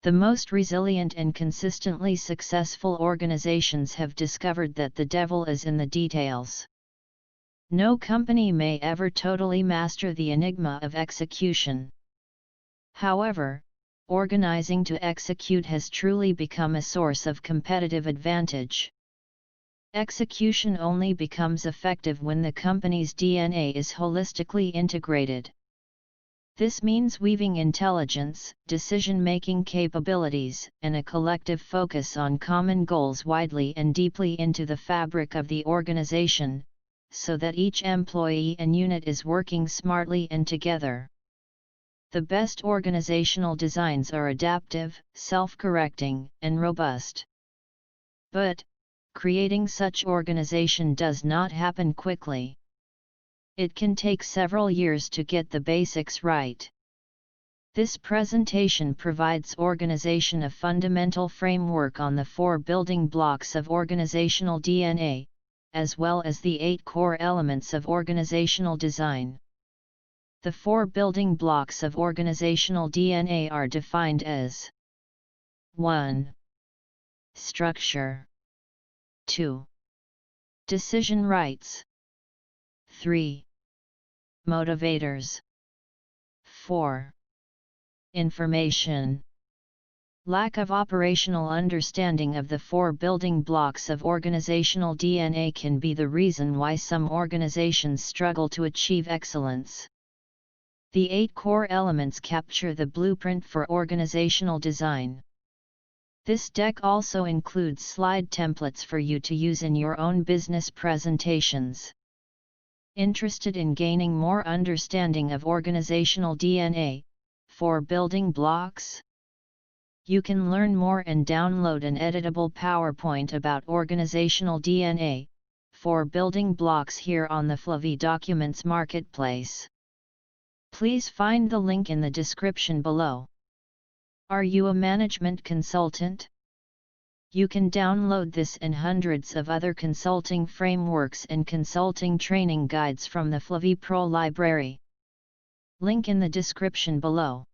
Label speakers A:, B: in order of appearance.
A: The most resilient and consistently successful organizations have discovered that the devil is in the details. No company may ever totally master the enigma of execution. However, organizing to execute has truly become a source of competitive advantage. Execution only becomes effective when the company's DNA is holistically integrated. This means weaving intelligence, decision-making capabilities, and a collective focus on common goals widely and deeply into the fabric of the organization, so that each employee and unit is working smartly and together. The best organizational designs are adaptive, self-correcting, and robust. But, creating such organization does not happen quickly. It can take several years to get the basics right. This presentation provides organization a fundamental framework on the 4 building blocks of organizational DNA, as well as the 8 core elements of organizational design. The 4 building blocks of organizational DNA are defined as 1. Structure. 2. Decision rights. 3. Motivators. 4. Information. Lack of operational understanding of the 4 building blocks of organizational DNA can be the reason why some organizations struggle to achieve excellence. The 8 core elements capture the blueprint for organizational design. This deck also includes slide templates for you to use in your own business presentations. Interested in gaining more understanding of organizational DNA, 4 building blocks? You can learn more and download an editable PowerPoint about organizational DNA, 4 building blocks here on the Fluffy Documents Marketplace. Please find the link in the description below. Are you a management consultant? You can download this and hundreds of other consulting frameworks and consulting training guides from the Fluffy Pro library. Link in the description below.